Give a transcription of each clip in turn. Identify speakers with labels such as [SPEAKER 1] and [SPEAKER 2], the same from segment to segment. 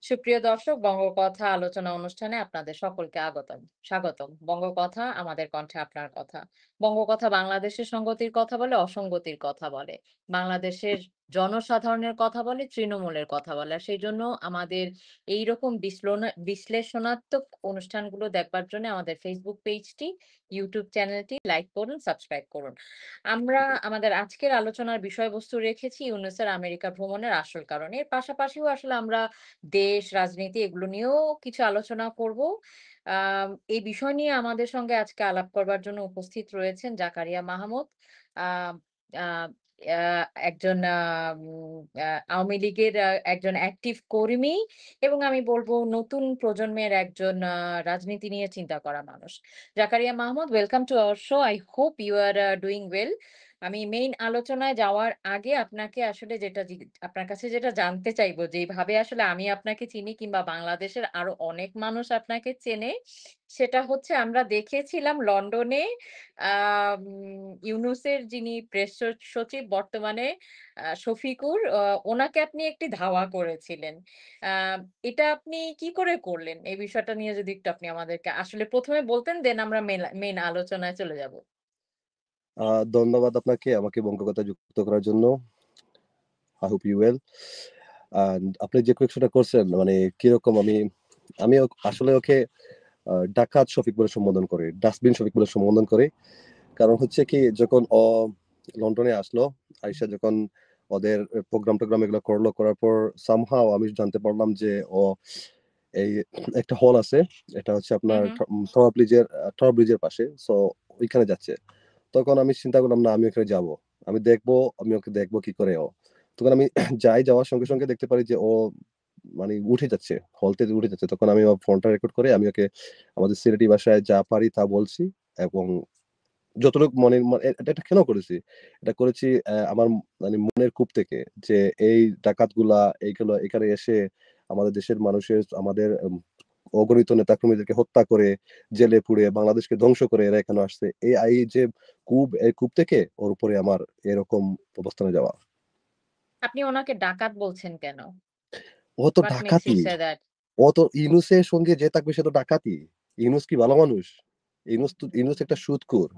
[SPEAKER 1] সুপ্রিয় দর্শক, বঙ্গকথা আলোচনা অনুষ্ঠানে আপনাদের সকলকে স্বাগতম। বঙ্গকথা আমাদের কণ্ঠে আপনার কথা। বঙ্গকথা বাংলাদেশের সংগতির কথা বলে, অসঙ্গতির কথা বলে। বাংলাদেশের জনসাধারণের কথা বলে, তৃণমূলের কথা বলে। আর সেইজন্য আমাদের এইরকম বিশ্লেষণাত্মক অনুষ্ঠানগুলো দেখবার জন্য আমাদের ফেসবুক পেজটি, ইউটিউব চ্যানেলটি লাইক করুন, সাবস্ক্রাইব করুন। আমরা আমাদের আজকের আলোচনার বিষয়বস্তু রেখেছি ইউনূসের আমেরিকা ভ্রমণের আসল কারণ। এর পাশাপাশিও আসলে আমরা দেশ, রাজনীতি এগুলো নিয়েও কিছু আলোচনা করব। এই বিষয় নিয়ে আমাদের সঙ্গে আজকে আলাপ করবার জন্য উপস্থিত রয়েছেন জাকারিয়া মাহমুদ। আ আ আ একজন আওয়ামী লীগের একজন অ্যাক্টিভ কর্মী এবং আমি বলব নতুন প্রজন্মের একজন রাজনীতি নিয়ে চিন্তা করা মানুষ। Zakaria Mahmud, welcome to our show. I hope you are doing well. আমি মেইন আলোচনায় যাওয়ার আগে আপনাকে আসলে আপনার কাছে যেটা জানতে চাইবো, যেভাবে আসলে আমি আপনাকে চিনি কিংবা বাংলাদেশের আরো অনেক মানুষ আপনাকে চেনে, সেটা হচ্ছে আমরা দেখেছিলাম লন্ডনে আম ইউনূসের যিনি সচিব বর্তমানে শফিকুর, উনাকে আপনি একটি ধাওয়া করেছিলেন। আ এটা আপনি কি করে করলেন? এই বিষয়টা নিয়ে যদি একটু আপনি আমাদেরকে আসলে ১ম এ বলতেন, দেন আমরা মেইন আলোচনায় চলে যাব।
[SPEAKER 2] আ ধন্যবাদ আপনাকে আমাকে বঙ্গকথায় যুক্ত করার জন্য। I hope you well. And আপনি যে কোয়েকশনটা করছেন মানে কিরকম আমি আসলে ওকে ডাকাত শফিক বলে সম্বোধন করি। ডাস্টবিন শফিক বলে সম্বোধন করি। কারণ হচ্ছে কি যখন ও লন্ডনে আসলো, আইসা যখন ওদের প্রোগ্রাম-টোগ্রাম এগুলো করলো, করার পর somehow আমি জানতে পারলাম যে ও এই একটা হল আছে। এটা হচ্ছে
[SPEAKER 1] হু,
[SPEAKER 2] আপনার
[SPEAKER 1] হু।
[SPEAKER 2] টাওয়ার ব্রিজের পাশে। সো ওইখানে যাচ্ছে। তখন আমি চিন্তা করলাম না আমি ওখানে যাবো। আমি ওকে দেখবো কি করে ও। তখন আমি যাওয়ার সঙ্গে দেখতে পারি যে ও মানে উঠে যাচ্ছে। হল থেকে উঠে যাচ্ছে। তখন আমি ওর ফোনটা রেকর্ড করে আমি ওকে আমাদের সিলেটি ভাষায় যা পারি তা বলছি এবং যতটুকু মনে ম এ এটা কেন করেছি? এটা করেছি আমার মানে মনের কূপ থেকে যে এই ডাকাতগুলা এইগুলো এখানে এসে আমাদের দেশের আমাদের অগণিত নেতাকর্মীদেরকে হত্যা করে, জেলে পুড়িয়ে বাংলাদেশকে ধ্বংস করে এরা এখানে আসছে। এই যে এই কূপ থেকে ওর উপরে আমার এরকম অবস্থানে যাওয়া।
[SPEAKER 1] আপনি উনাকে ডাকাত বলছেন কেন?
[SPEAKER 2] ও তো
[SPEAKER 1] What makes you
[SPEAKER 2] ডাকাতই।
[SPEAKER 1] say that?
[SPEAKER 2] ও তো ইউনূসের সঙ্গে যে থাকবে সে তো ডাকাতই। ইউনূস কি ভালো মানুষ? ইউনূস একটা সুদখোর।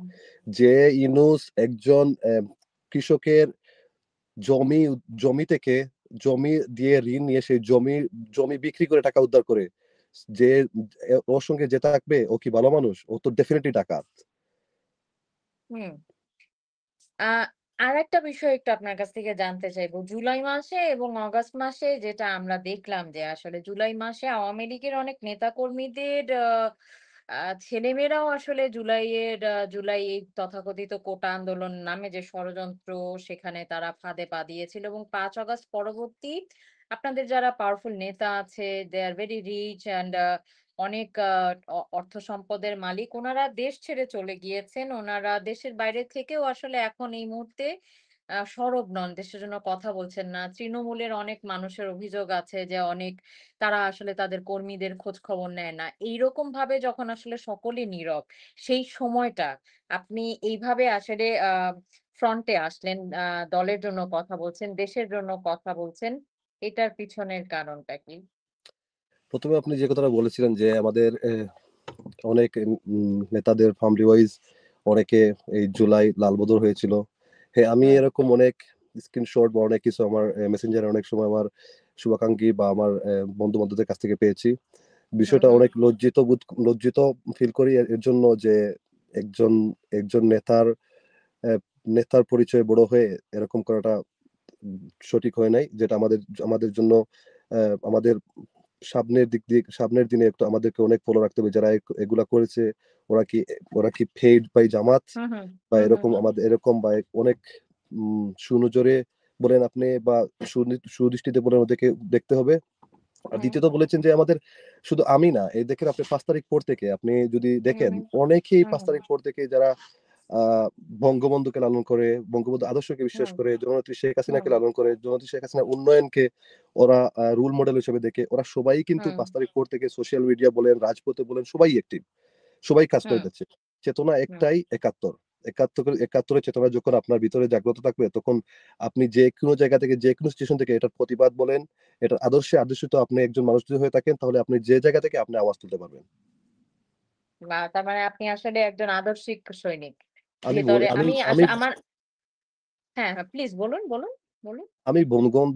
[SPEAKER 2] যে ইউনূস একজন কৃষকের জমি জমি থেকে জমি দিয়ে ঋণ নিয়ে সেই জমি বিক্রি করে টাকা উদ্ধার করে। যে ওর সঙ্গে যে থাকবে ও কি ভালো মানুষ? ও তো ডেফিনিটলি ডাকাত।
[SPEAKER 1] হুম। আ আরেকটা বিষয় একটু আপনার কাছ থেকে জানতে চাইবো। জুলাই মাসে এবং অগাস্ট মাসে যেটা আমরা দেখলাম যে আসলে জুলাই মাসে আওয়ামী লীগের অনেক নেতাকর্মীদের আ ছেলেমেয়েরাও আসলে জুলাই এই তথাকথিত কোটা আন্দোলন নামে যে ষড়যন্ত্র, সেখানে তারা ফাঁদে পা দিয়েছিল এবং ৫ অগাস্ট পরবর্তী আপনাদের যারা পাওয়ারফুল নেতা আছে, দে আর ভেরি রিচ অ্যান্ড অনেক অর্থ সম্পদের মালিক। উনারা দেশ ছেড়ে চলে গিয়েছেন। উনারা দেশের বাইরে থেকেও আসলে এখন এই মুহূর্তে সরব নন। দেশের জন্য কথা বলছেন না। তৃণমূলের অনেক মানুষের অভিযোগ আছে যে তারা আসলে তাদের কর্মীদের খোঁজ খবর নেয় না। এইরকমভাবে যখন আসলে সকলেই নীরব, সেই সময়টা আপনি এইভাবে আসলে ফ্রন্টে আসলেন, দলের জন্য কথা বলছেন, দেশের জন্য কথা বলছেন। এটার পিছনের কারণটা কি?
[SPEAKER 2] ১ম এ আপনি যে কথাটা বলেছিলেন যে আমাদের অনেক নেতাদের ফ্যামিলি ওয়াইজ অনেকে এই জুলাই লালবদর হয়েছিল। হ্যাঁ, আমি
[SPEAKER 1] হুম,
[SPEAKER 2] এরকম অনেক স্ক্রিনশট বা অনেক কিছু আমার মেসেঞ্জারে অনেক সময় আমার শুভাকাঙ্ক্ষী বা আমার বন্ধু-বান্ধবদের কাছ থেকে পেয়েছি।
[SPEAKER 1] হুম,
[SPEAKER 2] বিষয়টা
[SPEAKER 1] হুম,
[SPEAKER 2] অনেক লজ্জিত ফিল করি এর জন্য যে একজন একজন অ্যা নেতার পরিচয়ে বড় হয়ে এরকম করাটা উম সঠিক হয় নাই। যেটা আমাদের জন্য আমাদের সামনের দিনে একটু আমাদেরকে অনেক ফলো রাখতে হবে। যারা এগুলা করেছে ওরা কি পেইড বাই জামাত
[SPEAKER 1] হুম, হুম,
[SPEAKER 2] বা
[SPEAKER 1] হুম, হুম,
[SPEAKER 2] এরকম
[SPEAKER 1] হুম,
[SPEAKER 2] আমাদের এরকম বা অনেক সুনজরে বলেন আপনি বা সুদৃষ্টিতে বলেন ওদেরকে দেখতে হবে। আর
[SPEAKER 1] হুম,
[SPEAKER 2] দ্বিতীয়ত বলেছেন যে আমাদের শুধু আমি না, এই দেখেন আপনি ৫ তারিখ পর থেকে আপনি যদি
[SPEAKER 1] হুম,
[SPEAKER 2] দেখেন
[SPEAKER 1] হুম,
[SPEAKER 2] অনেকেই
[SPEAKER 1] হুম,
[SPEAKER 2] ৫ তারিখ পর থেকে যারা আ বঙ্গবন্ধুকে লালন করে, বঙ্গবন্ধুর আদর্শকে বিশ্বাস
[SPEAKER 1] হুম,
[SPEAKER 2] করে, জননেত্রী শেখ হাসিনাকে
[SPEAKER 1] হুম,
[SPEAKER 2] লালন করে, জননেত্রী শেখ হাসিনার উন্নয়নকে ওরা রোল মডেল হিসেবে দেখে। ওরা সবাই কিন্তু
[SPEAKER 1] হুম,
[SPEAKER 2] ৫ তারিখ পর থেকে সোশ্যাল মিডিয়া বলেন, রাজপথে বলেন সবাই অ্যাক্টিভ। সবাই কাজ করে
[SPEAKER 1] হুম,
[SPEAKER 2] যাচ্ছে। চেতনা
[SPEAKER 1] হুম,
[SPEAKER 2] একটাই ৭১। ৭১ এর চেতনা যখন আপনার ভিতরে জাগ্রত থাকবে তখন আপনি যেকোনো জায়গা থেকে যেকোনো স্টেশন থেকে এটার প্রতিবাদ বলেন, এটার আদর্শে আদর্শিত আপনি একজন মানুষ যদি হয়ে থাকেন, তাহলে আপনি যে জায়গা থেকে আপনি আওয়াজ তুলতে পারবেন।
[SPEAKER 1] বা তার মানে আপনি আসলে একজন আদর্শিক সৈনিক।
[SPEAKER 2] আমি
[SPEAKER 1] ভেতরে
[SPEAKER 2] বলি আমি
[SPEAKER 1] আমি
[SPEAKER 2] আমি
[SPEAKER 1] আমার হ্যাঁ, হ্যাঁ প্লিজ বলুন, বলুন, বলুন।
[SPEAKER 2] আমি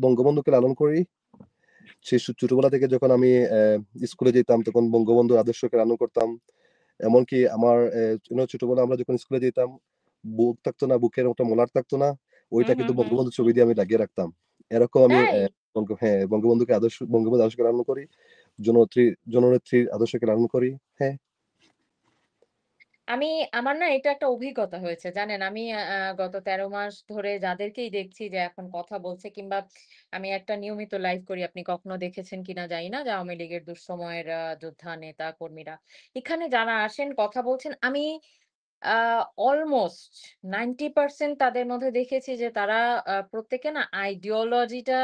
[SPEAKER 2] বঙ্গবন্ধুকে লালন করি। সেই ছোটবেলা থেকে যখন আমি স্কুলে যেতাম, তখন বঙ্গবন্ধুর আদর্শকে লালন করতাম। এমনকি আমার ছোটবেলায় আমরা যখন স্কুলে যেতাম, বুক থাকতো না, বুকের একটা মলাট থাকতো না,
[SPEAKER 1] হুম,
[SPEAKER 2] ওইটা
[SPEAKER 1] হুম,
[SPEAKER 2] কিন্তু
[SPEAKER 1] হুম।
[SPEAKER 2] বঙ্গবন্ধুর ছবি দিয়ে আমি লাগিয়ে রাখতাম। এরকম আমি
[SPEAKER 1] তাই?
[SPEAKER 2] হ্যাঁ, বঙ্গবন্ধুর আদর্শকে লালন করি। জননেত্রী জননেত্রীর আদর্শকে লালন করি। হ্যাঁ,
[SPEAKER 1] আমি আমার না এটা একটা অভিজ্ঞতা হয়েছে জানেন আমি গত ১৩ মাস ধরে যাদেরকেই দেখছি যে এখন কথা বলছে কিংবা আমি একটা নিয়মিত লাইভ করি আপনি কখনো দেখেছেন কিনা জানি না যে আওয়ামী লীগের দুঃসময়ের যোদ্ধা নেতা কর্মীরা এখানে যারা আসেন কথা বলছেন আমি আ অলমোস্ট 90% তাদের মধ্যে দেখেছি যে তারা প্রত্যেকে না আইডিওলজিটা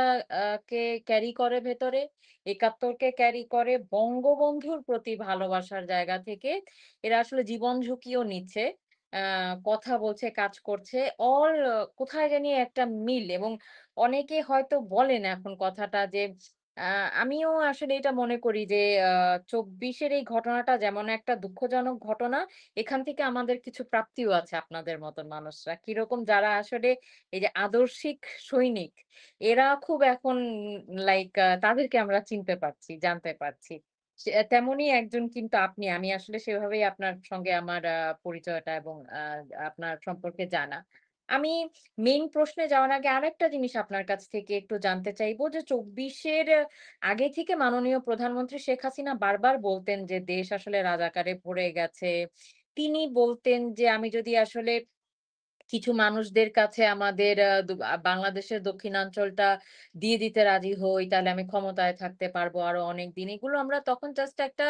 [SPEAKER 1] কে ক্যারি করে ভেতরে। ৭১ কে ক্যারি করে। বঙ্গবন্ধুর প্রতি ভালোবাসার জায়গা থেকে এরা আসলে জীবন ঝুঁকিও নিচ্ছে। আ কথা বলছে, কাজ করছে। কোথায় জানি একটা মিল এবং অনেকে হয়তো বলেন এখন কথাটা যে আ আমিও আসলে এটা মনে করি যে আ ২৪ এর এই ঘটনাটা যেমন একটা দুঃখজনক ঘটনা এখান থেকে আমাদের কিছু প্রাপ্তিও আছে আপনাদের মতন মানুষরা। কিরকম যারা আসলে এই যে আদর্শিক সৈনিক, এরা খুব এখন লাইক তাদেরকে আমরা চিনতে পারছি, জানতে পারছি। তেমনই একজন কিন্তু আপনি। আমি আসলে সেভাবেই আপনার সঙ্গে আমার পরিচয়টা এবং আপনার সম্পর্কে জানা। আমি মেইন প্রশ্নে যাওয়ার আগে আরেকটা জিনিস আপনার কাছ থেকে একটু জানতে চাইবো যে ২৪ এর আগে থেকে মাননীয় প্রধানমন্ত্রী শেখ হাসিনা বারবার বলতেন যে দেশ আসলে রাজাকারে ভরে গেছে। তিনি বলতেন যে আমি যদি আসলে কিছু মানুষদের কাছে আমাদের আ দু আ বাংলাদেশের দক্ষিণাঞ্চলটা দিয়ে দিতে রাজি হই, তাহলে আমি ক্ষমতায় থাকতে পারবো আরো অনেকদিন। এগুলো আমরা তখন জাস্ট একটা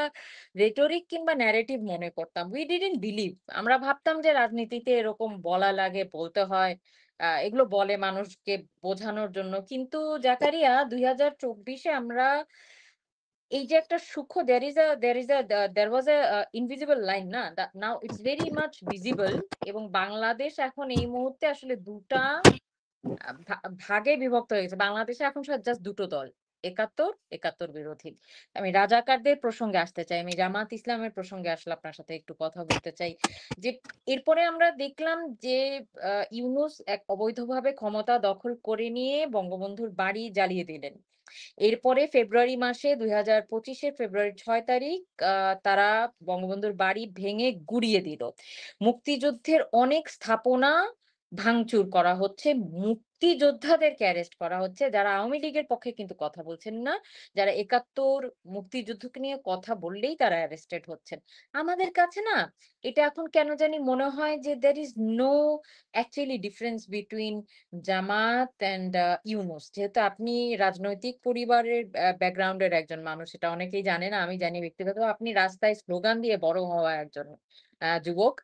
[SPEAKER 1] রেটরিক কিংবা ন্যারেটিভ মনে করতাম। We didn't believe আমরা ভাবতাম যে রাজনীতিতে এরকম বলা লাগে, বলতে হয়। এগুলো বলে মানুষকে বোঝানোর জন্য। কিন্তু জাকারিয়া ২০২৪ এ আমরা এই যে একটা সূক্ষ্ম there was a invisible line না? Now it's very much visible এবং বাংলাদেশ এখন এই মুহূর্তে আসলে ২ টা ভাগে বিভক্ত হয়ে গেছে। বাংলাদেশে এখন জাস্ট ২ টো দল। ৭১, ৭১ বিরোধী। আমি রাজাকারদের প্রসঙ্গে আসতে চাই। আমি জামাত ইসলামের প্রসঙ্গে আসলে আপনার সাথে একটু কথা বলতে চাই। যে এরপরে আমরা দেখলাম যে ইউনূস এক অবৈধভাবে ক্ষমতা দখল করে নিয়ে বঙ্গবন্ধুর বাড়ি জ্বালিয়ে দিলেন। এরপরে ফেব্রুয়ারি মাসে ২০২৫ এর ফেব্রুয়ারির ৬ তারিখ আ তারা বঙ্গবন্ধুর বাড়ি ভেঙে গুঁড়িয়ে দিল। মুক্তিযুদ্ধের অনেক স্থাপনা ভাঙচুর করা হচ্ছে। মুক্তিযোদ্ধাদেরকে অ্যারেস্ট করা হচ্ছে। যারা আওয়ামী লীগের পক্ষে কিন্তু কথা বলছেন না। যারা ৭১ মুক্তিযুদ্ধকে নিয়ে কথা বললেই তারা অ্যারেস্টেড হচ্ছেন। আমাদের কাছে না এটা এখন কেন জানি মনে হয় যে there is no actually difference between Jamaat and Yunus. যেহেতু আপনি রাজনৈতিক পরিবারের ব্যাকগ্রাউন্ড এর একজন মানুষ। এটা অনেকেই জানে না। আমি জানি ব্যক্তিগতভাবে আপনি রাস্তায় স্লোগান দিয়ে বড় হওয়া একজন যুবক।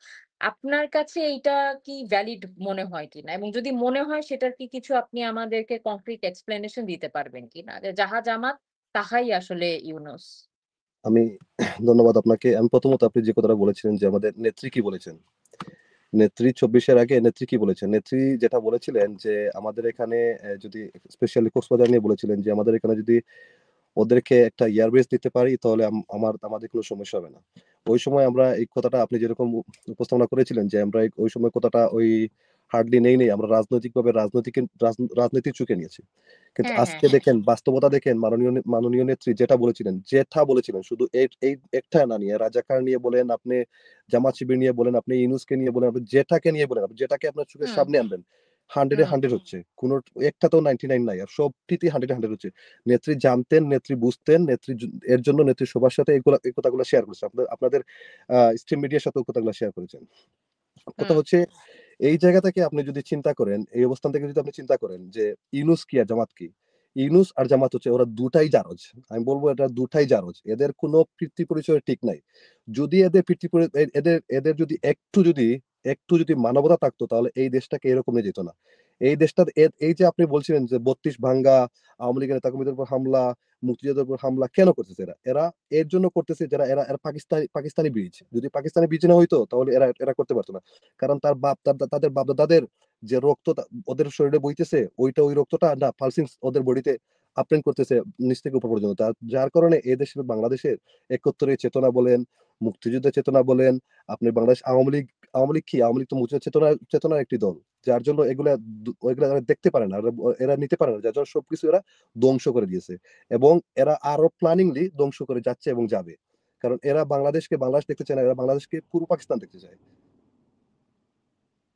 [SPEAKER 1] আপনার কাছে এইটা কি ভ্যালিড মনে হয় কিনা? এবং যদি মনে হয় সেটার কি কিছু আপনি আমাদেরকে কংক্রিট এক্সপ্লেনেশন দিতে পারবেন কিনা? যে যাহা জামাত তাহাই আসলে ইউনূস।
[SPEAKER 2] আমি ধন্যবাদ আপনাকে। আমি প্রথমত আপনি যে কথাটা বলেছিলেন যে আমাদের নেত্রী কি বলেছেন? নেত্রী ২৪ এর আগে নেত্রী কি বলেছেন? নেত্রী যেটা বলেছিলেন যে আমাদের এখানে যদি স্পেশালি কক্সবাজার নিয়ে বলেছিলেন যে আমাদের এখানে যদি ওদেরকে একটা এয়ারবেস দিতে পারি, তাহলে আমাদের কোনো সমস্যা হবে না। ওই সময় আমরা এই কথাটা আপনি যেরকম উপস্থাপনা করেছিলেন যে আমরা ওই সময় কথাটা ওই হার্ডলি নেই। আমরা রাজনৈতিকভাবে রাজনীতির চুকে নিয়েছি। কিন্তু
[SPEAKER 1] হ্যাঁ, হ্যাঁ,
[SPEAKER 2] আজকে
[SPEAKER 1] হ্যাঁ।
[SPEAKER 2] দেখেন বাস্তবতা দেখেন, মাননীয় নেত্রী যেটা বলেছিলেন শুধু এই একটা না নিয়ে, রাজাকার নিয়ে বলেন, আপনি জামাত শিবির নিয়ে বলেন, আপনি ইউনূসকে নিয়ে বলেন, আপনি যেটাকে নিয়ে বলেন, আপনি যেটাকে আপনার চোখের
[SPEAKER 1] হুম,
[SPEAKER 2] সামনে আনবেন, 100 এ
[SPEAKER 1] হুম,
[SPEAKER 2] 100 হচ্ছে। কোন একটাতেও 99 নাই। আর সবটিতেই 100 এ 100 হচ্ছে। নেত্রী জানতেন, নেত্রী বুঝতেন, এর জন্য নেত্রী সবার সাথে এই কথাগুলো শেয়ার করেছে। আপনাদের স্ট্রিম মিডিয়ার সাথে কথাগুলো শেয়ার করেছেন। কথা
[SPEAKER 1] হুম,
[SPEAKER 2] হচ্ছে, এই জায়গা থেকে আপনি যদি চিন্তা করেন, এই অবস্থান থেকে যদি আপনি চিন্তা করেন যে ইউনূস কি আর জামাত কি? ইউনূস আর জামাত হচ্ছে ওরা দুটাই জারজ। আমি বলব এটা দুটাই জারজ। এদের কোনো পিতৃ পরিচয়ের ঠিক নাই। যদি এদের পিতৃ পরি এ এদের এদের যদি একটু যদি মানবতা থাকতো, তাহলে এই দেশটাকে এরকম নিয়ে যেত না। এই দেশটা এই যে আপনি বলছিলেন যে ৩২ ভাঙ্গা, আওয়ামী লীগের নেতাকর্মীদের উপর হামলা, মুক্তিযোদ্ধাদের উপর হামলা কেন করতেছে এরা? এরা এর জন্য করতেছে যারা এরা পাকিস্তানি বীজ। যদি পাকিস্তানি বীজ না হইতো, তাহলে এরা করতে পারত না। কারণ তাদের বাপ-দাদাদের যে রক্ত ওদের শরীরে বইতেছে, ওই রক্তটা না পালসিং ওদের বডিতে আপট্রেন্ড করতেছে নিচ থেকে উপর পর্যন্ত। যার কারণে এদেশের বাংলাদেশের ৭১ চেতনা বলেন, মুক্তিযুদ্ধের চেতনা বলেন, আপনি বাংলাদেশ আওয়ামী লীগ কি? আওয়ামী লীগ তো চেতনার একটি দল। যার জন্য এগুলা এরা দেখতে পারে না। এরা নিতে পারে না। যার জন্য সবকিছু এরা ধ্বংস করে দিয়েছে। এবং এরা আরো প্ল্যানিংলি ধ্বংস করে যাচ্ছে এবং যাবে। কারণ এরা বাংলাদেশ দেখতে চায় না। এরা বাংলাদেশকে পূর্ব পাকিস্তান দেখতে চায়।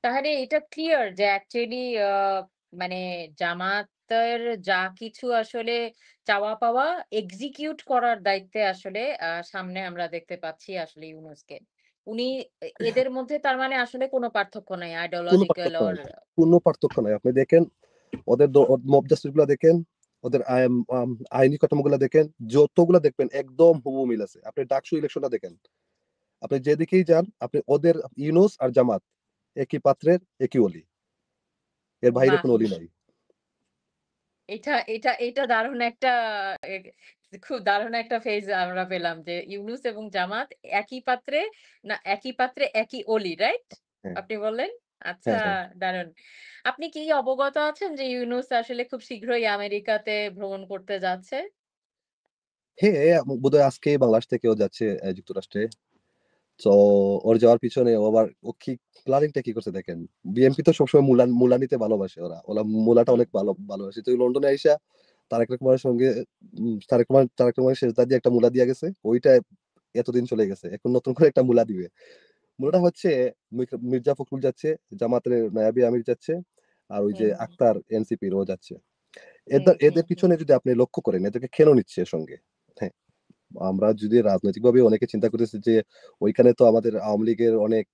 [SPEAKER 1] তাহলে এটা ক্লিয়ার যে অ্যাকচুয়ালি মানে জামাতের যা কিছু আসলে চাওয়া পাওয়া এক্সিকিউট করার দায়িত্বে আসলে সামনে আমরা দেখতে পাচ্ছি আসলে ইউনূসকে। উনি এদের মধ্যে তার মানে আসলে কোনো পার্থক্য নাই
[SPEAKER 2] কোনো
[SPEAKER 1] আইডিওলজিক্যাল
[SPEAKER 2] পার্থক্য
[SPEAKER 1] অর
[SPEAKER 2] নাই। কোনো পার্থক্য নাই। আপনি দেখেন মব জাস্টিস গুলা দেখেন, ওদের আইনি কাঠামোগুলা দেখেন, যতগুলা দেখবেন একদম হুবহু মিল আছে। আপনি ডাকসু ইলেকশনটা দেখেন। আপনি যেদিকেই যান, আপনি ওদের ইউনূস আর জামাত একই পাত্রের একই অলি। এর বাইরে
[SPEAKER 1] বাহ!
[SPEAKER 2] কোনো অলি নাই।
[SPEAKER 1] এটা দারুণ একটা এ খুব দারুণ একটা ফেজ আমরা পেলাম যে ইউনূস এবং জামাত একই পাত্রে একই পাত্রে একই ওলি, রাইট?
[SPEAKER 2] হ্যাঁ,
[SPEAKER 1] আপনি বললেন? আচ্ছা,
[SPEAKER 2] হ্যাঁ, হ্যাঁ।
[SPEAKER 1] দারুণ। আপনি কি অবগত আছেন যে ইউনূস আসলে খুব শীঘ্রই আমেরিকাতে ভ্রমণ করতে যাচ্ছে?
[SPEAKER 2] হ্যাঁ, বোধহয় আজকেই বাংলাদেশ থেকে ও যাচ্ছে যুক্তরাষ্ট্রে। তো ওর যাওয়ার পিছনে ও কি প্ল্যানিংটা কি করছে দেখেন। বিএনপি তো সবসময় মূলা নিতে ভালোবাসে ওরা। ওরা মূলাটা
[SPEAKER 1] হুম,
[SPEAKER 2] অনেক ভালোবাসে। তো লন্ডনে আইসা তারেক রহমানের সঙ্গে তারেক রহমানের শেষদা দিয়ে একটা মূলা দিয়া গেছে। ওইটা এতদিন চলে গেছে। এখন নতুন করে একটা মূলা দিবে। মূলাটা হচ্ছে মির্জা ফখরুল যাচ্ছে, জামাতের নায়াবী আমির যাচ্ছে, আর ওই যে
[SPEAKER 1] হুম,
[SPEAKER 2] আক্তার এনসিপির ও যাচ্ছে।
[SPEAKER 1] হুম, হুম,
[SPEAKER 2] এদের
[SPEAKER 1] হুম,
[SPEAKER 2] পিছনে যদি আপনি লক্ষ্য করেন, এদেরকে কেন নিচ্ছে সঙ্গে? হ্যাঁ, আমরা যদি রাজনৈতিকভাবে অনেকে চিন্তা করতেছি যে ওইখানে তো আমাদের আওয়ামী লীগের অনেক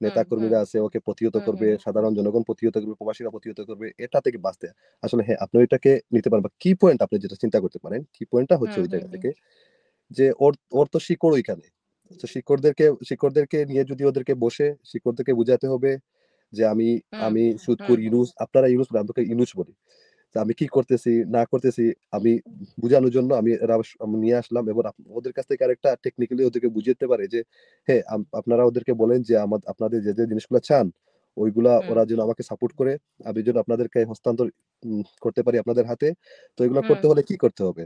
[SPEAKER 1] হুম, হুম,
[SPEAKER 2] নেতাকর্মীরা আছে, ওকে প্রতিহত
[SPEAKER 1] হুম,
[SPEAKER 2] করবে,
[SPEAKER 1] হুম,
[SPEAKER 2] সাধারণ জনগণ প্রতিহত করবে, প্রবাসীরা প্রতিহত করবে, এটা থেকে বাঁচতে আসলে হ্যাঁ, আপনি ওইটাকে নিতে পারেন। বা কি পয়েন্ট আপনি যেটা চিন্তা করতে পারেন, কি পয়েন্টটা হচ্ছে
[SPEAKER 1] হুম,
[SPEAKER 2] ওই
[SPEAKER 1] হুম,
[SPEAKER 2] জায়গা
[SPEAKER 1] হুম,
[SPEAKER 2] থেকে যে ওর তো শিকড় ওইখানে। তো শিকড়দেরকে নিয়ে যদি ওদেরকে বসে শিকড়দেরকে বুঝাতে হবে যে আমি
[SPEAKER 1] হুম,
[SPEAKER 2] আমি
[SPEAKER 1] হুম,
[SPEAKER 2] সুদখোর ইউনূস, আপনারা ইউনূস বলেন, আমি তোকে ইউনূস বলি। যে আমি কি করতেছি না করতেছি আমি বুঝানোর জন্য আমি নিয়ে আসলাম এবং ওদের কাছ থেকে আরেকটা টেকনিক্যালি ওদেরকে বুঝিয়ে দিতে পারে যে হ্যাঁ, আপনারা ওদেরকে বলেন যে আপনাদের যে জিনিসগুলো চান ওইগুলা
[SPEAKER 1] হুম,
[SPEAKER 2] ওরা যেন আমাকে সাপোর্ট করে, আমি যেন আপনাদেরকে হস্তান্তর করতে পারি আপনাদের হাতে। তো এগুলো
[SPEAKER 1] হুম,
[SPEAKER 2] করতে হলে কি করতে হবে?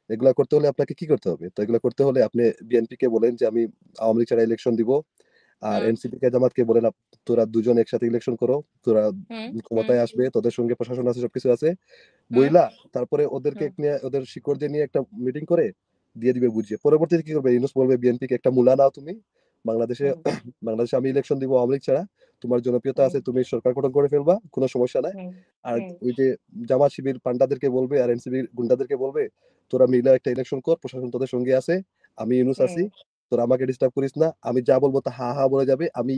[SPEAKER 2] এগুলা করতে হলে আপনাকে কি করতে হবে? তো এগুলা করতে হলে আপনি বিএনপি কে বলেন যে আমি আওয়ামী লীগ ছাড়া ইলেকশন দিব। আর
[SPEAKER 1] হুম,
[SPEAKER 2] এনসিপি কে জামাতকে বলেন তোরা দুজন একসাথে ইলেকশন করো। তোরা
[SPEAKER 1] হুম, হুম,
[SPEAKER 2] ক্ষমতায় আসবে, তোদের সঙ্গে প্রশাসন আছে, সবকিছু আছে।
[SPEAKER 1] হুম,
[SPEAKER 2] বইলা তারপরে ওদেরকে
[SPEAKER 1] হুম,
[SPEAKER 2] নিয়ে ওদের শিকড়দের নিয়ে একটা মিটিং করে দিয়ে দিবে বুঝিয়ে। পরবর্তীতে কি করবে? ইউনূস বলবে বিএনপি কে একটা মূলা নাও তুমি। বাংলাদেশে
[SPEAKER 1] হুম,
[SPEAKER 2] বাংলাদেশে আমি ইলেকশন দিব আওয়ামী লীগ ছাড়া। তোমার জনপ্রিয়তা
[SPEAKER 1] হুম,
[SPEAKER 2] আছে, তুমি সরকার গঠন করে ফেলবা। কোনো সমস্যা নাই।
[SPEAKER 1] হুম,
[SPEAKER 2] আর
[SPEAKER 1] হুম,
[SPEAKER 2] ওই যে জামাত শিবির পান্ডাদেরকে বলবে আর এনসিপি গুন্ডাদেরকে বলবে তোরা মিলে একটা ইলেকশন কর, প্রশাসন তোদের সঙ্গে আছে। আমি ইউনূস
[SPEAKER 1] হুম,
[SPEAKER 2] আছি। তোরা আমাকে ডিস্টার্ব করিস না। আমি যা বলব তা হা, হা বলে যাবে। আমি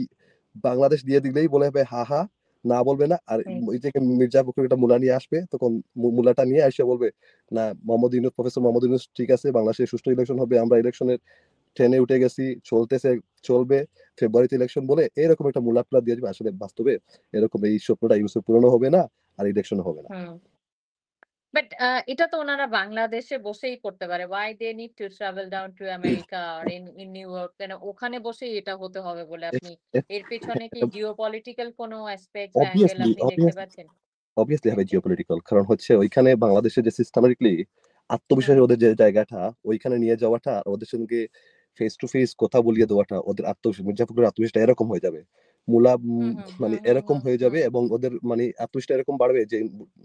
[SPEAKER 2] বাংলাদেশ দিয়ে দিলেই বলে হবে হা, হা। না বলবে না। আর
[SPEAKER 1] হুম,
[SPEAKER 2] ওই যে মির্জা ফখরুল একটা মূলা নিয়ে আসবে। তখন মূলাটা নিয়ে আইসা বলবে, "না, প্রফেসর মোহাম্মদ ইউনূস ঠিক আছে। বাংলাদেশে সুষ্ঠু ইলেকশন হবে। আমরা ইলেকশনের ট্রেনে উঠে গেছি। চলতেছে, চলবে। ফেব্রুয়ারিতে ইলেকশন" বলে এরকম একটা মূলা-টুলা দিয়ে দিবে। আসলে বাস্তবে এরকম এই স্বপ্নটা ইউনূসের পূরণও হবে না, আর ইলেকশনও হবে না।
[SPEAKER 1] হুম। বাট এটা তো উনারা বাংলাদেশে বসেই করতে পারে। Why they need to travel down to America or in New York? কেন ওখানে বসেই এটা হতে হবে বলে আপনি এর পেছনে কি জিওপলিটিক্যাল কোনো অ্যাসপেক্ট বা অ্যাঙ্গেল
[SPEAKER 2] অবভিয়াসলি,
[SPEAKER 1] আপনি দেখতে
[SPEAKER 2] অবভিয়াসলি
[SPEAKER 1] পাচ্ছেন?
[SPEAKER 2] অবভিয়াসলি হবে জিওপলিটিক্যাল। কারণ হচ্ছে ওইখানে বাংলাদেশে যে সিস্টেমেটিকলি
[SPEAKER 1] হুম,
[SPEAKER 2] আত্মবিশ্বাসের ওদের যে জায়গাটা, ওইখানে নিয়ে যাওয়াটা আর ওদের সঙ্গে ফেস টু ফেস কথা বলিয়ে দেওয়াটা, ওদের মির্জা ফখরুলের আত্মবিশ্বাসটা এরকম হয়ে যাবে। মূলা
[SPEAKER 1] হুম, হুম,
[SPEAKER 2] মানে
[SPEAKER 1] হুম, হুম,
[SPEAKER 2] এরকম
[SPEAKER 1] হুম,
[SPEAKER 2] হয়ে যাবে
[SPEAKER 1] হুম,
[SPEAKER 2] এবং ওদের মানে আত্মবিশ্বাসটা এরকম বাড়বে যে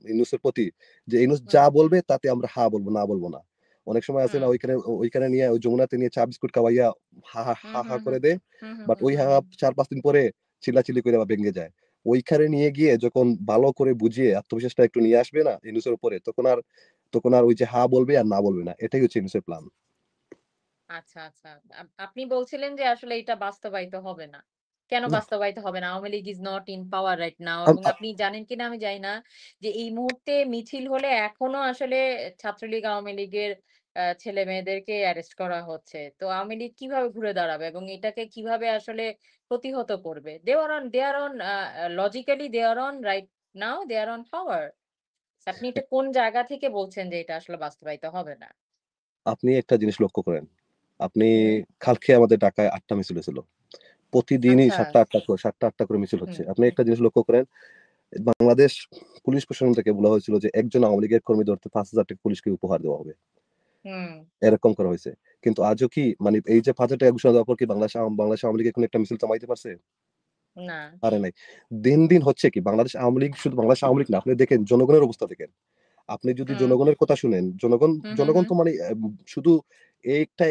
[SPEAKER 2] ইউনূসের প্রতি যে ইউনূস
[SPEAKER 1] হুম,
[SPEAKER 2] যা বলবে তাতে আমরা হা বলব, না বলব না। অনেক সময় আছে না
[SPEAKER 1] হুম,
[SPEAKER 2] ওইখানে নিয়ে ওই যমুনাতে নিয়ে চা বিস্কুট খাওয়াইয়া হা, হা,
[SPEAKER 1] হুম,
[SPEAKER 2] হা, হা
[SPEAKER 1] হুম,
[SPEAKER 2] করে দেয়।
[SPEAKER 1] হুম, হুম,
[SPEAKER 2] বাট
[SPEAKER 1] হুম,
[SPEAKER 2] ওই হা,
[SPEAKER 1] হুম,
[SPEAKER 2] হা
[SPEAKER 1] হুম,
[SPEAKER 2] ৪-৫ দিন পরে চিল্লাচিল্লি করে আবার ভেঙে যায়। ওইখানে নিয়ে গিয়ে যখন ভালো করে বুঝিয়ে আত্মবিশ্বাসটা একটু নিয়ে আসবে না ইউনূসের উপরে, তখন আর ওই যে হা বলবে আর না বলবে না। এটাই হচ্ছে ইউনূসের প্ল্যান।
[SPEAKER 1] আচ্ছা, আচ্ছা। আপনি বলছিলেন যে আসলে এটা বাস্তবায়িত হবে না। কেন
[SPEAKER 2] না,
[SPEAKER 1] বাস্তবায়িত হবে না? Awami League is not in power right now
[SPEAKER 2] um
[SPEAKER 1] এবং
[SPEAKER 2] আ
[SPEAKER 1] আপনি জানেন কিনা আমি জানি না যে এই মুহূর্তে মিছিল হলে এখনো আসলে ছাত্রলীগ, আওয়ামী লীগের ছেলে-মেয়েদেরকে অ্যারেস্ট করা হচ্ছে। তো আওয়ামী লীগ কিভাবে ঘুরে দাঁড়াবে এবং এটাকে কিভাবে আসলে প্রতিহত করবে? they are on logically they are on right now they are on power. আপনি এটা কোন জায়গা থেকে বলছেন যে এটা আসলে বাস্তবায়িত হবে না?
[SPEAKER 2] আপনি একটা জিনিস লক্ষ্য করেন। আপনি
[SPEAKER 1] হুম,
[SPEAKER 2] কালকে আমাদের ঢাকায় ৮ টা মিছিল হয়েছিল। প্রতিদিনই
[SPEAKER 1] আচ্ছা।
[SPEAKER 2] ৭ টা ৮ টা করে মিছিল
[SPEAKER 1] হুম,
[SPEAKER 2] হচ্ছে। আপনি একটা জিনিস লক্ষ্য করেন, বাংলাদেশ পুলিশ প্রশাসন থেকে বলা হয়েছিল যে একজন আওয়ামী লীগের কর্মী ধরতে ৳৫,০০০ পুলিশকে উপহার দেওয়া হবে।
[SPEAKER 1] হুম,
[SPEAKER 2] এরকম করা হইছে। কিন্তু আজও কি মানে এই যে ৳৫,০০০ ঘোষণা দেওয়ার পর কি বাংলাদেশ আওয়ামী লীগ এখন একটা মিছিল থামাইতে পারছে?
[SPEAKER 1] না।
[SPEAKER 2] পারে নাই। দিন, দিন হচ্ছে কি বাংলাদেশ আওয়ামী লীগ শুধু বাংলাদেশ আওয়ামী লীগ না, আপনি দেখেন জনগণের অবস্থা দেখেন। আপনি যদি
[SPEAKER 1] হুম,
[SPEAKER 2] জনগণের কথা শুনেন,
[SPEAKER 1] হুম, হুম,
[SPEAKER 2] জনগণ
[SPEAKER 1] হুম,
[SPEAKER 2] তো মানে শুধু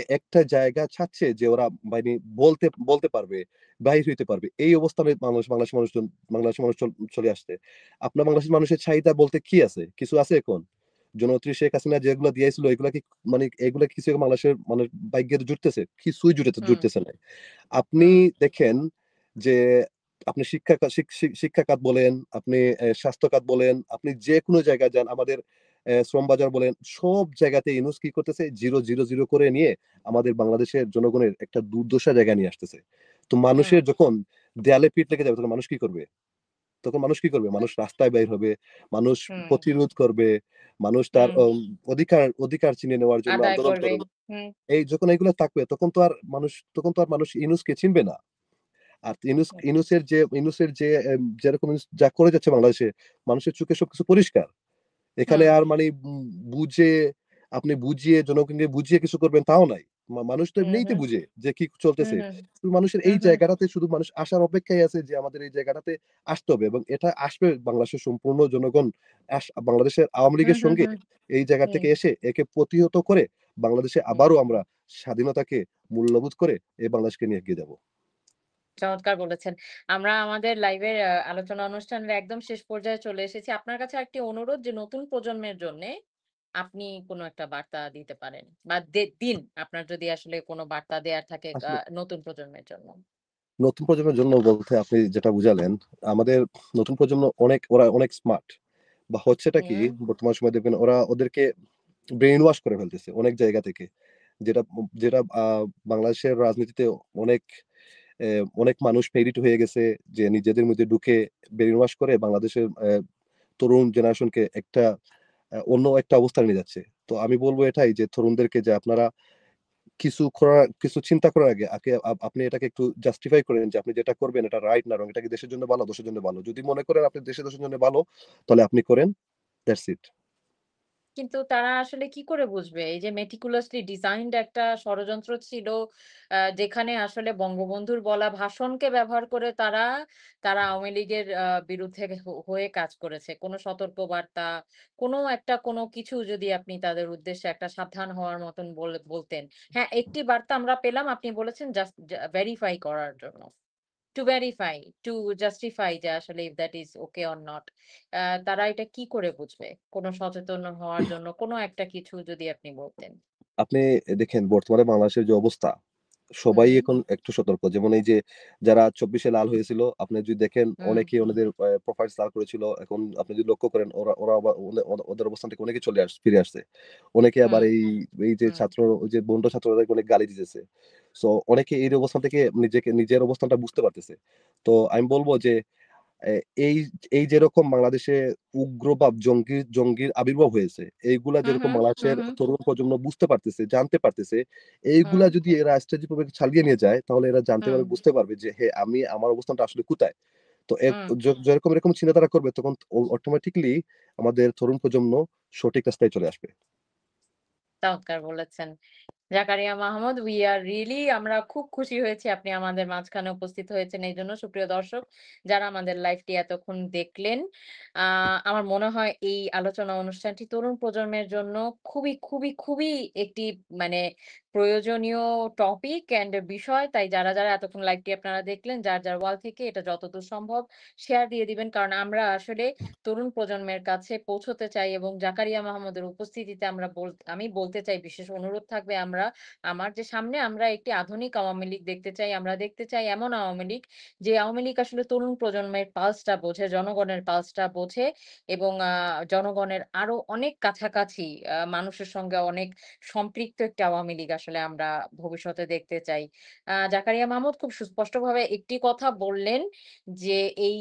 [SPEAKER 2] একটা জায়গা চাচ্ছে যে ওরা মানে বলতে পারবে, বাহির হইতে পারবে। এই অবস্থানে বাংলাদেশের মানুষ চলে আসছে। আপনার বাংলাদেশের মানুষের চাহিদা বলতে কি আছে? কিছু আছে এখন? জননেত্রী শেখ হাসিনা যেগুলা দিয়েছিল এগুলা কি মানে এগুলা কিছু এখন বাংলাদেশের মানে ভাগ্যে জুটতেছে? কিছুই
[SPEAKER 1] হুম,
[SPEAKER 2] জুটতেছে না। আপনি
[SPEAKER 1] হুম,
[SPEAKER 2] দেখেন যে আপনি শিক্ষা খাত বলেন, আপনি স্বাস্থ্য খাত বলেন, আপনি যেকোনো জায়গায় যান আমাদের শ্রম বাজার বলেন, সব জায়গাতে ইউনুস কি করতেছে 0 করে নিয়ে আমাদের বাংলাদেশের জনগণের একটা দুর্দশা জায়গায় নিয়ে আসতেছে। তো
[SPEAKER 1] হুম,
[SPEAKER 2] মানুষের যখন দেয়ালে পিঠ লেগে যাবে তখন মানুষ কি করবে? মানুষ কি করবে? মানুষ রাস্তায় বের হবে, মানুষ
[SPEAKER 1] হুম,
[SPEAKER 2] প্রতিরোধ করবে, মানুষ তার
[SPEAKER 1] হুম,
[SPEAKER 2] অধিকার ছিনিয়ে নেওয়ার জন্য
[SPEAKER 1] আদায়
[SPEAKER 2] আন্দোলন
[SPEAKER 1] করবে।
[SPEAKER 2] করবে।
[SPEAKER 1] হুম,
[SPEAKER 2] যখন এগুলো থাকবে তখন তো আর মানুষ ইউনুসকে চিনবে না। আর
[SPEAKER 1] হুম,
[SPEAKER 2] ইউনূসের যে যেরকম যা করে যাচ্ছে বাংলাদেশে, মানুষের চোখে সবকিছু পরিষ্কার। এখানে
[SPEAKER 1] হুম,
[SPEAKER 2] আর মানে বুঝে আপনি বুঝিয়ে জনগণকে বুঝিয়ে কিছু করবেন তাও নাই। মানুষ তো
[SPEAKER 1] হুম,
[SPEAKER 2] এমনিই তো
[SPEAKER 1] হুম,
[SPEAKER 2] বুঝে যে কি
[SPEAKER 1] হুম,
[SPEAKER 2] চলতেছে।
[SPEAKER 1] হুম,
[SPEAKER 2] শুধু মানুষের
[SPEAKER 1] হুম,
[SPEAKER 2] এই
[SPEAKER 1] হুম,
[SPEAKER 2] জায়গাটাতে শুধু মানুষ আসার অপেক্ষায় আছে যে আমাদের এই জায়গাটাতে আসতে হবে এবং এটা আসবে বাংলাদেশের সম্পূর্ণ জনগণ বাংলাদেশের আওয়ামী
[SPEAKER 1] হুম,
[SPEAKER 2] লীগের
[SPEAKER 1] হুম,
[SPEAKER 2] সঙ্গে
[SPEAKER 1] হুম,
[SPEAKER 2] এই জায়গা
[SPEAKER 1] হুম,
[SPEAKER 2] থেকে এসে একে প্রতিহত করে বাংলাদেশে
[SPEAKER 1] হুম।
[SPEAKER 2] আবারও আমরা স্বাধীনতাকে মূল্যবোধ করে এই বাংলাদেশকে নিয়ে এগিয়ে যাব।
[SPEAKER 1] চমৎকার বলেছেন। আমরা আমাদের লাইভের আলোচনা অনুষ্ঠানের একদম শেষ পর্যায়ে চলে এসেছি। আপনার কাছে আরেকটি অনুরোধ যে নতুন প্রজন্মের জন্যে আপনি কোন একটা বার্তা দিতে পারেন বা দিন। আপনার যদি আসলে কোন বার্তা দেয়ার থাকে
[SPEAKER 2] আসলে
[SPEAKER 1] নতুন প্রজন্মের জন্য।
[SPEAKER 2] নতুন প্রজন্মের জন্য বলতে আপনি যেটা বুঝালেন, আমাদের নতুন প্রজন্ম ওরা অনেক স্মার্ট। বা হচ্ছেটা কি
[SPEAKER 1] হুম,
[SPEAKER 2] বর্তমান সময়ে দেখবেন ওদেরকে ব্রেইন ওয়াশ করে ফেলতেছে অনেক জায়গা থেকে। যেটা বাংলাদেশের রাজনীতিতে অনেক অনেক মানুষ প্রেরিত হয়ে গেছে যে নিজেদের মধ্যে ঢুকে ব্রেইন ওয়াশ করে বাংলাদেশের তরুণ জেনারেশনকে অন্য একটা অবস্থানে নিয়ে যাচ্ছে। তো আমি বলব এটাই যে তরুণদেরকে যে আপনারা কিছু চিন্তা করার আগে আপনি এটাকে একটু জাস্টিফাই করেন যে আপনি যেটা করবেন এটা রাইট না রং। এটা কি দেশের জন্য ভালো, দশের জন্য ভালো। যদি মনে করেন আপনি দেশের জন্য ভালো, তাহলে আপনি করেন। That's it.
[SPEAKER 1] কিন্তু তারা আসলে কি করে বুঝবে? এই যে meticulously designed একটা ষড়যন্ত্র ছিল, যেখানে আসলে বঙ্গবন্ধুর বলা ভাষণকে ব্যবহার করে তারা আওয়ামী লীগের বিরুদ্ধে হয়ে কাজ করেছে। কোন সতর্কবার্তা, কোন কিছু যদি আপনি তাদের উদ্দেশ্যে একটা সাবধান হওয়ার মতন বলতেন। হ্যাঁ, একটি বার্তা আমরা পেলাম আপনি বলেছেন জাস্ট ভেরিফাই করার জন্য। টু ভেরিফাই, টু জাস্টিফাই যে আসলে if that is okay or not. তারা এটা কি করে বুঝবে? কোন সচেতন হওয়ার জন্য কোন একটা কিছু যদি আপনি বলতেন।
[SPEAKER 2] আপনি দেখেন বর্তমানে বাংলাদেশের যে অবস্থা, সবাই
[SPEAKER 1] হুম,
[SPEAKER 2] এখন একটু সতর্ক। যেমন এই যে যারা ২৪ এ লাল হয়েছিল, আপনি যদি দেখেন
[SPEAKER 1] হুম,
[SPEAKER 2] অনেকেই ওনাদের প্রোফাইল লাল করেছিল। এখন আপনি যদি লক্ষ্য করেন ওরা আবার ওদের অবস্থান থেকে অনেকে ফিরে আসছে। অনেকে আবার
[SPEAKER 1] হুম,
[SPEAKER 2] এই যে
[SPEAKER 1] হুম,
[SPEAKER 2] ওই যে বন্ড ছাত্রদেরকে অনেক গালি দিতেছে। সো অনেকে এই অবস্থান থেকে নিজের অবস্থানটা বুঝতে পারতেছে। তো আমি বলব যে এ এই এই যেরকম বাংলাদেশে উগ্রবাদ জঙ্গির আবির্ভাব হয়েছে, এইগুলা
[SPEAKER 1] হুম,
[SPEAKER 2] যেরকম
[SPEAKER 1] হুম, হুম,
[SPEAKER 2] বাংলাদেশের
[SPEAKER 1] হুম,
[SPEAKER 2] তরুণ প্রজন্ম বুঝতে পারতেছে, জানতে পারতেছে, এইগুলা
[SPEAKER 1] হুম,
[SPEAKER 2] যদি এরা strategic ভাবে চালিয়ে নিয়ে যায়, তাহলে এরা জানতে
[SPEAKER 1] হুম,
[SPEAKER 2] পারবে, বুঝতে পারবে যে, হ্যাঁ, আমার অবস্থানটা আসলে কোথায়? তো
[SPEAKER 1] হুম।
[SPEAKER 2] যেরকম এরকম চিন্তাধারা করবে, তখন অটোমেটিক্যালি আমাদের তরুণ প্রজন্ম সঠিক রাস্তায় চলে আসবে।
[SPEAKER 1] চমৎকার বলেছেন। Zakaria Mahmud, we are really আমরা খুব খুশি হয়েছি আপনি আমাদের মাঝখানে উপস্থিত হয়েছেন এইজন্য। সুপ্রিয় দর্শক, যারা আমাদের লাইভটি এতক্ষণ দেখলেন, আ আমার মনে হয় এই আলোচনা অনুষ্ঠানটি তরুণ প্রজন্মের জন্য খুবই একটি মানে প্রয়োজনীয় টপিক অ্যান্ড বিষয়। তাই যারা এতক্ষণ লাইভটি আপনারা দেখলেন, যার ওয়াল থেকে এটা যতদূর সম্ভব শেয়ার দিয়ে দিবেন। কারণ আমরা আসলে তরুণ প্রজন্মের কাছে পৌঁছতে চাই এবং জাকারিয়া মাহমুদের উপস্থিতিতে আমি বলতে চাই, বিশেষ অনুরোধ থাকবে আমার যে সামনে আমরা একটি আধুনিক আওয়ামী লীগ দেখতে চাই। আমরা দেখতে চাই এমন আওয়ামী লীগ, যে আওয়ামী লীগ আসলে তরুণ প্রজন্মের পালসটা বোঝে, জনগণের পালসটা বোঝে এবং জনগণের আরো অনেক কাছাকাছি, মানুষের সঙ্গে অনেক সম্পৃক্ত একটি আওয়ামী লীগ আসলে আমরা ভবিষ্যতে দেখতে চাই। জাকারিয়া মাহমুদ খুব সুস্পষ্টভাবে একটি কথা বললেন যে, এই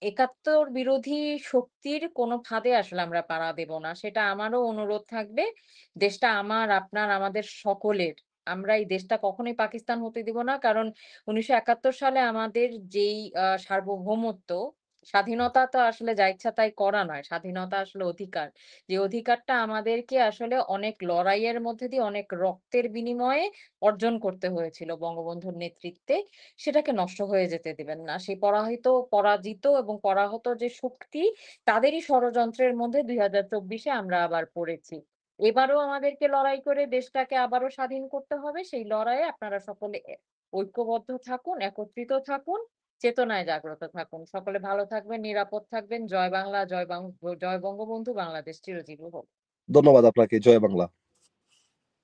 [SPEAKER 1] ৭১ বিরোধী শক্তির কোনো ফাঁদে আসলে আমরা পাড়া দেব না। সেটা আমারও অনুরোধ থাকবে। দেশটা আমার, আপনার, আমাদের সকলের। আমরা এই দেশটা কখনোই পাকিস্তান হতে দিব না। কারণ ১৯৭১ সালে আমাদের যেই সার্বভৌমত্ব, স্বাধীনতা তো আসলে যা ইচ্ছা তাই করা নয়। স্বাধীনতা আসলে অধিকার। যে অধিকারটা আমাদেরকে আসলে অনেক লড়াইয়ের মধ্যে দিয়ে অনেক রক্তের বিনিময়ে অর্জন করতে হয়েছিল বঙ্গবন্ধুর নেতৃত্বে। সেটাকে নষ্ট হয়ে যেতে দিবেন না। সেই পরাজিত এবং পরাহত যে শক্তি তাদেরই ষড়যন্ত্রের মধ্যে ২০২৪ এ আমরা আবার পড়েছি। এবারও আমাদেরকে লড়াই করে দেশটাকে আবারও স্বাধীন করতে হবে। সেই লড়াইয়ে আপনারা সকলে ঐক্যবদ্ধ থাকুন, একত্রিত থাকুন। চেতনায় জাগ্রত থাকুন। সকলে ভালো থাকবেন, নিরাপদ থাকবেন। জয় বাংলা, জয় বঙ্গবন্ধু, বাংলাদেশ চিরজীবী হোক।
[SPEAKER 2] ধন্যবাদ আপনাকে। জয় বাংলা।